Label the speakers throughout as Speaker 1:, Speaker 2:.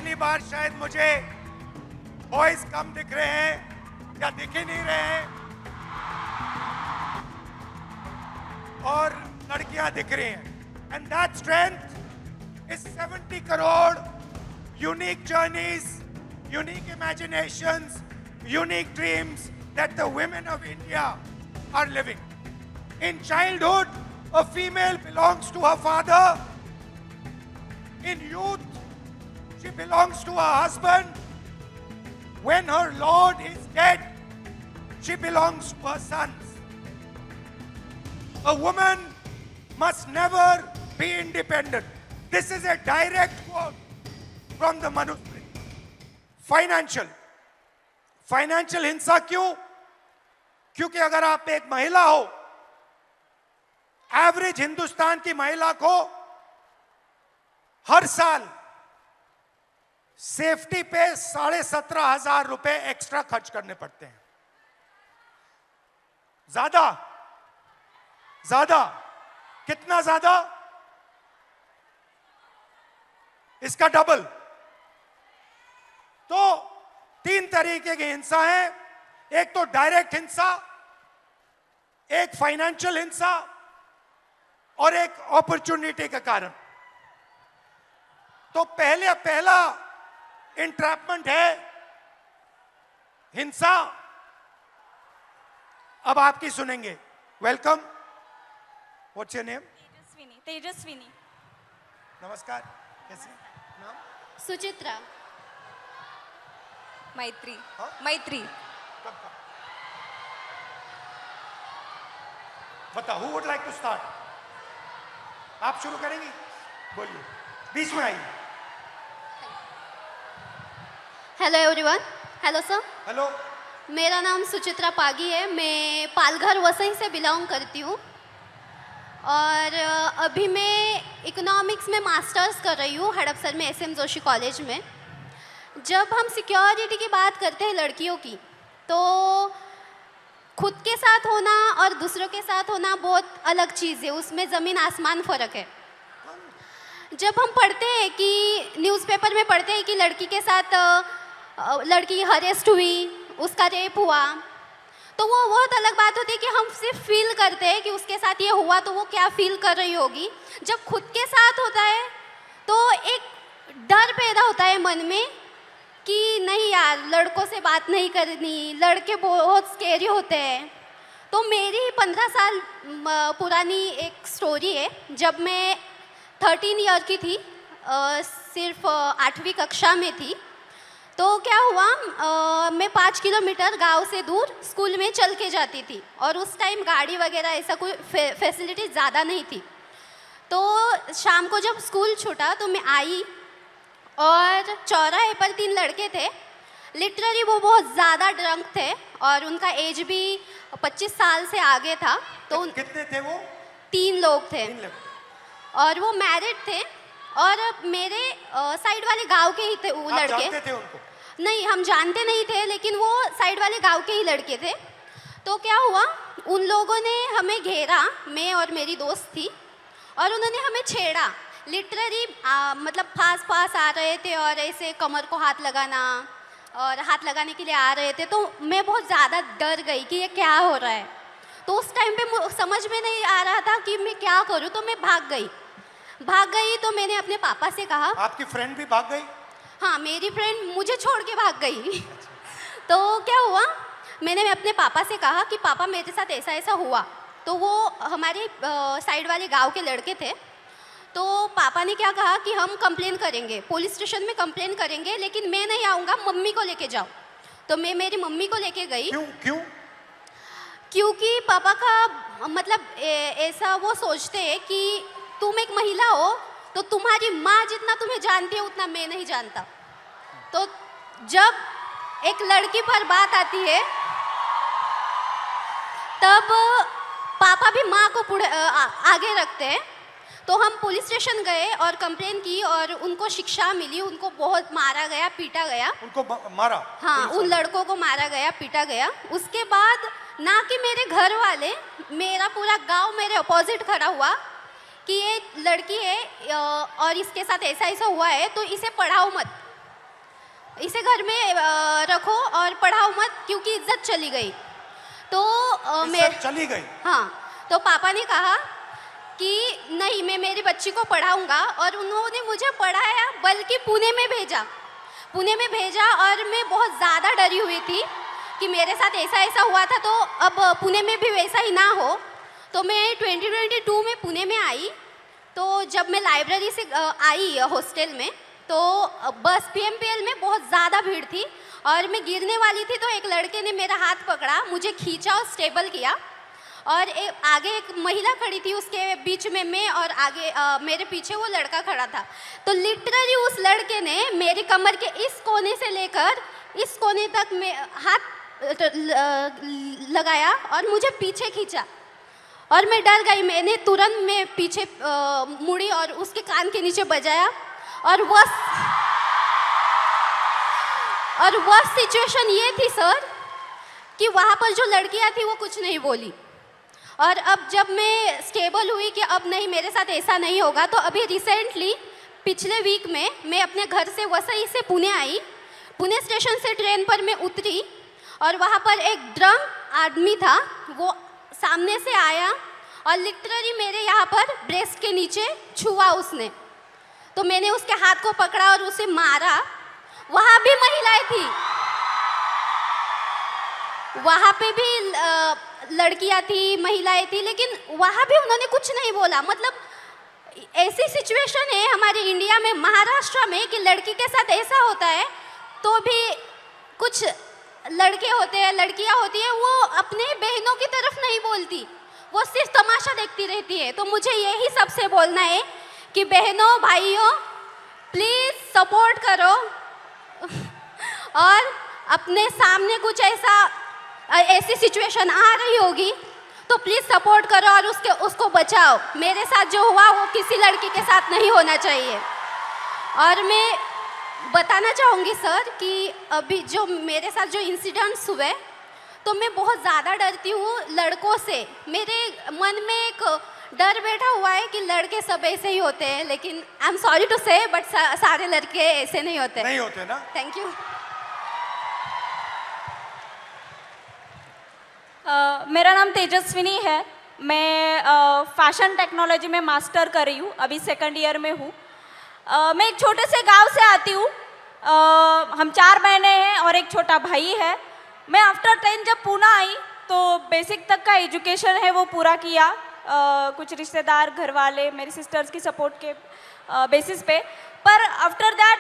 Speaker 1: पहली बार शायद मुझे बॉयज कम दिख रहे हैं या दिख ही नहीं रहे हैं और लड़कियां दिख रही हैं। And that strength is 70 crore unique journeys, unique imaginations, unique dreams that the women of India are living. In childhood, a female belongs to her father. In youth, she belongs to her husband. When her lord is dead, she belongs to her sons. A woman must never be independent. This is a direct quote from the Manusmriti. Financial हिंसा क्यों? क्योंकि अगर आप एक महिला हो, average Hindustan की महिला को हर साल सेफ्टी पे 17,500 रुपए एक्स्ट्रा खर्च करने पड़ते हैं। ज्यादा कितना ज्यादा? इसका डबल। तो 3 तरीके की हिंसा है। एक तो डायरेक्ट हिंसा, एक फाइनेंशियल हिंसा और एक अपॉर्चुनिटी के कारण। तो पहला इंट्रैपमेंट है हिंसा। अब आपकी सुनेंगे। Welcome. What's your name?
Speaker 2: Tejaswini.
Speaker 1: नमस्कार। कैसे नाम?
Speaker 2: सुचित्रा। मैत्री।
Speaker 1: हाँ?
Speaker 2: मैत्री।
Speaker 1: बताओ, who would like to start? आप शुरू करेंगी? बोलिए, बीच में आइए।
Speaker 2: Hello everyone. Hello sir.
Speaker 1: Hello.
Speaker 2: मेरा नाम सुचित्रा पागी है। मैं पालघर वसई से बिलोंग करती हूँ और अभी मैं इकोनॉमिक्स में मास्टर्स कर रही हूँ हड़पसर में SM जोशी कॉलेज में। जब हम सिक्योरिटी की बात करते हैं लड़कियों की, तो खुद के साथ होना और दूसरों के साथ होना बहुत अलग चीज़ है, उसमें ज़मीन आसमान फ़र्क है। जब हम पढ़ते हैं कि न्यूज़पेपर में पढ़ते हैं कि लड़की के साथ लड़की हरेस्ट हुई, उसका रेप हुआ, तो वो बहुत अलग बात होती है कि हम सिर्फ फील करते हैं कि उसके साथ ये हुआ तो वो क्या फील कर रही होगी। जब खुद के साथ होता है तो एक डर पैदा होता है मन में कि नहीं यार, लड़कों से बात नहीं करनी, लड़के बहुत स्केरी होते हैं। तो मेरी 15 साल पुरानी एक स्टोरी है। जब मैं 13 ईयर की थी, सिर्फ 8वीं कक्षा में थी, तो क्या हुआ, मैं 5 किलोमीटर गांव से दूर स्कूल में चल के जाती थी और उस टाइम गाड़ी वगैरह ऐसा कोई फैसिलिटी ज़्यादा नहीं थी। तो शाम को जब स्कूल छूटा तो मैं आई और चौराहे पर 3 लड़के थे। लिटरली वो बहुत ज़्यादा ड्रंक थे और उनका एज भी 25 साल से आगे था। तो
Speaker 1: कितने थे वो?
Speaker 2: 3 लोग थे और वो मैरिड थे और मेरे साइड वाले गांव के ही थे वो लड़के।
Speaker 1: जानते थे उनको?
Speaker 2: नहीं, हम जानते नहीं थे, लेकिन वो साइड वाले गांव के ही लड़के थे। तो क्या हुआ, उन लोगों ने हमें घेरा, मैं और मेरी दोस्त थी, और उन्होंने हमें छेड़ा। लिटरली मतलब पास आ रहे थे और ऐसे कमर को हाथ लगाना और हाथ लगाने के लिए आ रहे थे। तो मैं बहुत ज़्यादा डर गई कि ये क्या हो रहा है। तो उस टाइम पे समझ में नहीं आ रहा था कि मैं क्या करूं, तो मैं भाग गई। तो मैंने अपने पापा से कहा।
Speaker 1: आपकी फ्रेंड भी भाग गई?
Speaker 2: हाँ, मेरी फ्रेंड मुझे छोड़ के भाग गई। तो क्या हुआ, मैंने अपने पापा से कहा कि पापा मेरे साथ ऐसा ऐसा हुआ। तो वो हमारे साइड वाले गांव के लड़के थे। तो पापा ने क्या कहा कि हम कंप्लेन करेंगे, पुलिस स्टेशन में कंप्लेन करेंगे, लेकिन मैं नहीं आऊँगा, मम्मी को लेके जाओ। तो मैं मेरी मम्मी को लेके गई।
Speaker 1: क्यों?
Speaker 2: क्योंकि पापा का मतलब ऐसा वो सोचते हैं कि तुम एक महिला हो तो तुम्हारी माँ जितना तुम्हें जानती है उतना मैं नहीं जानता। तो जब एक लड़की पर बात आती है तब पापा भी माँ को आगे रखते हैं। तो हम पुलिस स्टेशन गए और कंप्लेन की और उनको शिक्षा मिली। उनको बहुत मारा गया, पीटा गया।
Speaker 1: उनको मारा?
Speaker 2: हाँ, उन लड़कों को मारा गया, पीटा गया। उसके बाद ना कि मेरे घर वाले, मेरा पूरा गांव मेरे अपोजिट खड़ा हुआ कि ये लड़की है और इसके साथ ऐसा ऐसा हुआ है तो इसे पढ़ाओ मत। इसे घर में रखो और पढ़ाओ मत क्योंकि इज्जत चली गई। तो
Speaker 1: इज्जत चली गई।
Speaker 2: हाँ, तो पापा ने कहा कि नहीं, मैं मेरी बच्ची को पढ़ाऊंगा, और उन्होंने मुझे पढ़ाया, बल्कि पुणे में भेजा। पुणे में भेजा और मैं बहुत ज़्यादा डरी हुई थी कि मेरे साथ ऐसा ऐसा हुआ था, तो अब पुणे में भी वैसा ही ना हो। तो मैं 2022 में पुणे में आई। तो जब मैं लाइब्रेरी से आई हॉस्टल में, तो बस PMPL में बहुत ज़्यादा भीड़ थी और मैं गिरने वाली थी। तो एक लड़के ने मेरा हाथ पकड़ा, मुझे खींचा और स्टेबल किया, और आगे एक महिला खड़ी थी, उसके बीच में मैं, और आगे मेरे पीछे वो लड़का खड़ा था। तो लिटरली उस लड़के ने मेरी कमर के इस कोने से लेकर इस कोने तक में हाथ लगाया और मुझे पीछे खींचा, और मैं डर गई। मैंने तुरंत में पीछे मुड़ी और उसके कान के नीचे बजाया, और वह सिचुएशन ये थी सर कि वहाँ पर जो लड़कियाँ थी वो कुछ नहीं बोली। और अब जब मैं स्टेबल हुई कि अब नहीं, मेरे साथ ऐसा नहीं होगा, तो अभी रिसेंटली पिछले वीक में मैं अपने घर से वसई से पुणे आई। पुणे स्टेशन से ट्रेन पर मैं उतरी और वहाँ पर एक ड्रंक आदमी था, वो सामने से आया और लिटरली मेरे यहाँ पर ब्रेस्ट के नीचे छुआ उसने। तो मैंने उसके हाथ को पकड़ा और उसे मारा। वहाँ भी महिलाएं थी, वहाँ पे भी लड़कियाँ थी, महिलाएं थी, लेकिन वहाँ भी उन्होंने कुछ नहीं बोला। मतलब ऐसी सिचुएशन है हमारे इंडिया में, महाराष्ट्र में, कि लड़की के साथ ऐसा होता है तो भी कुछ लड़के होते हैं, लड़कियाँ होती हैं, वो अपने बहनों की तरफ नहीं बोलती, वो सिर्फ तमाशा देखती रहती है। तो मुझे यही सबसे बोलना है कि बहनों, भाइयों, प्लीज़ सपोर्ट करो, और अपने सामने कुछ ऐसी सिचुएशन आ रही होगी तो प्लीज़ सपोर्ट करो और उसको बचाओ। मेरे साथ जो हुआ वो किसी लड़की के साथ नहीं होना चाहिए। और मैं बताना चाहूँगी सर कि अभी जो मेरे साथ जो इंसिडेंट्स हुए, तो मैं बहुत ज़्यादा डरती हूँ लड़कों से। मेरे मन में एक डर बैठा हुआ है कि लड़के सब ऐसे ही होते हैं, लेकिन आई एम सॉरी टू से, बट सारे लड़के ऐसे नहीं होते
Speaker 1: ना।
Speaker 2: Thank you.
Speaker 3: मेरा नाम तेजस्विनी है। मैं फैशन टेक्नोलॉजी में मास्टर कर रही हूँ, अभी 2nd ईयर में हूँ। मैं एक छोटे से गांव से आती हूँ। हम 4 बहनें हैं और एक छोटा भाई है। मैं आफ्टर 10 जब पुणे आई तो बेसिक तक का एजुकेशन है वो पूरा किया। कुछ रिश्तेदार, घर वाले, मेरी सिस्टर्स की सपोर्ट के बेसिस पे। पर आफ्टर दैट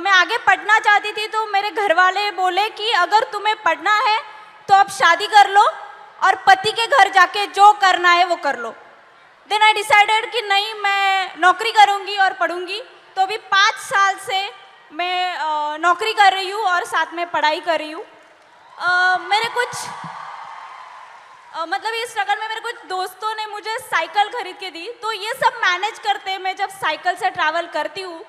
Speaker 3: मैं आगे पढ़ना चाहती थी, तो मेरे घर वाले बोले कि अगर तुम्हें पढ़ना है तो अब शादी कर लो और पति के घर जाके जो करना है वो कर लो। देन आई डिसाइडेड कि नहीं, मैं नौकरी करूँगी और पढ़ूँगी। तो अभी 5 साल से मैं नौकरी कर रही हूँ और साथ में पढ़ाई कर रही हूँ। मेरे कुछ मतलब इस स्ट्रगल में मेरे कुछ दोस्तों ने मुझे साइकिल खरीद के दी। तो ये सब मैनेज करते मैं जब साइकिल से ट्रैवल करती हूँ,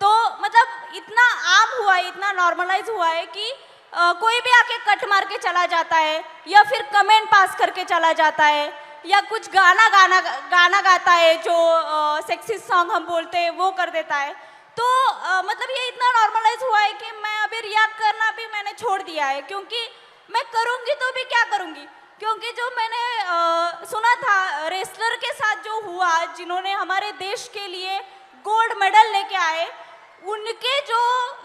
Speaker 3: तो मतलब इतना आम हुआ है, इतना नॉर्मलाइज हुआ है कि कोई भी आके कट मार के चला जाता है, या फिर कमेंट पास करके चला जाता है, या कुछ गाना गाता है जो सेक्सी सॉन्ग हम बोलते हैं वो कर देता है। तो मतलब ये इतना नॉर्मलाइज हुआ है कि मैं अभी रिएक्ट करना भी मैंने छोड़ दिया है, क्योंकि मैं करूँगी तो भी क्या करूँगी। क्योंकि जो मैंने सुना था रेसलर के साथ जो हुआ, जिन्होंने हमारे देश के लिए गोल्ड मेडल लेके आए, उनके जो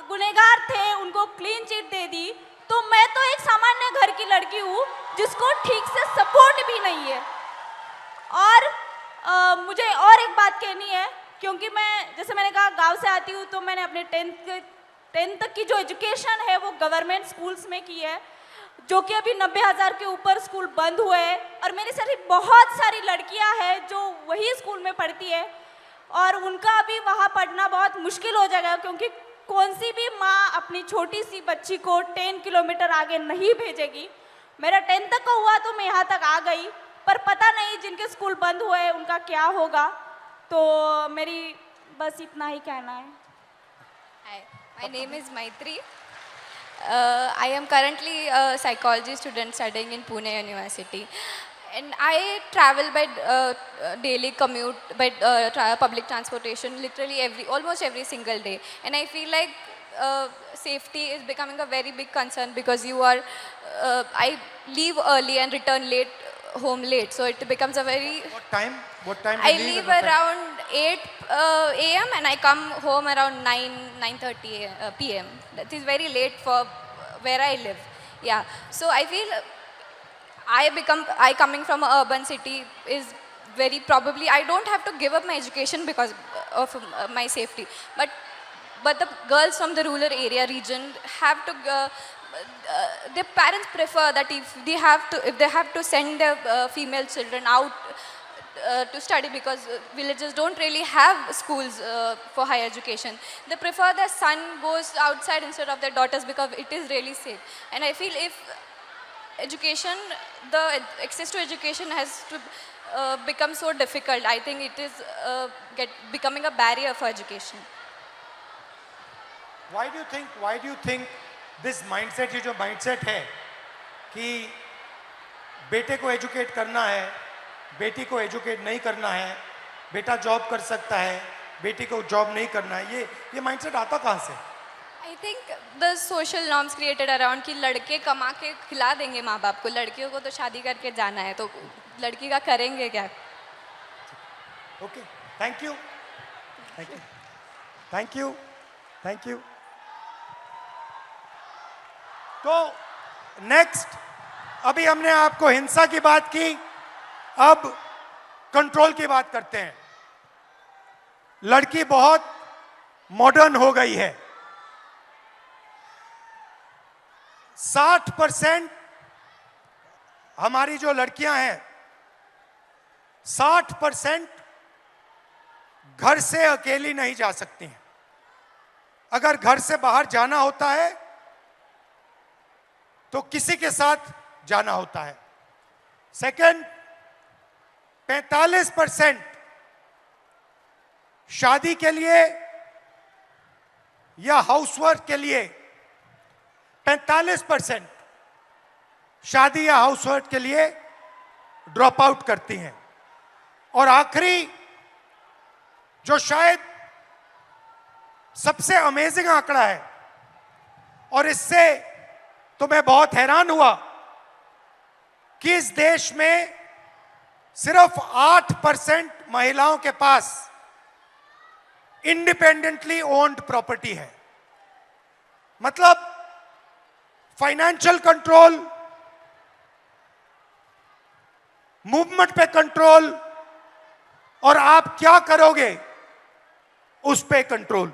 Speaker 3: गुनहगार थे उनको क्लीन चिट दे दी। तो मैं तो एक सामान्य घर की लड़की हूँ जिसको ठीक से सपोर्ट भी नहीं है। और मुझे और एक बात कहनी है, क्योंकि मैं जैसे मैंने कहा गांव से आती हूँ, तो मैंने अपने 10th तक की जो एजुकेशन है वो गवर्नमेंट स्कूल्स में की है, जो कि अभी 90,000 के ऊपर स्कूल बंद हुए हैं। और मेरी सारी बहुत सारी लड़कियां हैं जो वही स्कूल में पढ़ती है, और उनका अभी वहाँ पढ़ना बहुत मुश्किल हो जाएगा, क्योंकि कौन सी भी माँ अपनी छोटी सी बच्ची को 10 किलोमीटर आगे नहीं भेजेगी। मेरा 10th तक का हुआ तो मैं यहाँ तक आ गई, पर पता नहीं जिनके स्कूल बंद हुए हैं उनका क्या होगा। तो मेरी बस इतना ही कहना है।
Speaker 4: Hi, my name is Maitri. I am currently a psychology student studying in Pune University, and I travel by daily commute by public transportation literally almost every single day, and I feel like safety is becoming a very big concern because you are, I leave early and return late, home late. So it becomes a very,
Speaker 1: What time? What time?
Speaker 4: I
Speaker 1: you leave
Speaker 4: leave
Speaker 1: and what time?
Speaker 4: around 8 a.m. and I come home around 9:30 p.m. That is very late for where I live. Yeah. So I feel I coming from an urban city is very probably, I don't have to give up my education because of my safety. But the girls from the rural area region have to, their parents prefer that if they have to send their female children out to study because villages don't really have schools for higher education. They prefer their son goes outside instead of their daughters because it is really safe. And I feel if education, the access to education has to become so difficult, I think it is becoming a barrier for education.
Speaker 1: Why do you think this mindset, ये जो mindset है कि बेटे को educate करना है, बेटी को educate नहीं करना है, बेटा जॉब कर सकता है, बेटी को जॉब नहीं करना है, ये mindset आता कहाँ से?
Speaker 4: I think the social norms created around कि लड़के कमा के खिला देंगे माँ बाप को, लड़कियों को तो शादी करके जाना है, तो लड़की का करेंगे क्या?
Speaker 1: Okay, thank you. Thank you. Thank you. Thank you. तो नेक्स्ट, अभी हमने आपको हिंसा की बात की, अब कंट्रोल की बात करते हैं. लड़की बहुत मॉडर्न हो गई है. 60% हमारी जो लड़कियां हैं, 60% घर से अकेली नहीं जा सकती हैं. अगर घर से बाहर जाना होता है तो किसी के साथ जाना होता है. सेकंड, 45% शादी के लिए या हाउसवर्क के लिए 45% शादी या हाउसवर्क के लिए ड्रॉप आउट करती हैं. और आखिरी, जो शायद सबसे अमेजिंग आंकड़ा है और इससे तो मैं बहुत हैरान हुआ कि इस देश में सिर्फ 8% महिलाओं के पास इंडिपेंडेंटली ओन्ड प्रॉपर्टी है. मतलब फाइनेंशियल कंट्रोल, मूवमेंट पे कंट्रोल और आप क्या करोगे उस पे कंट्रोल.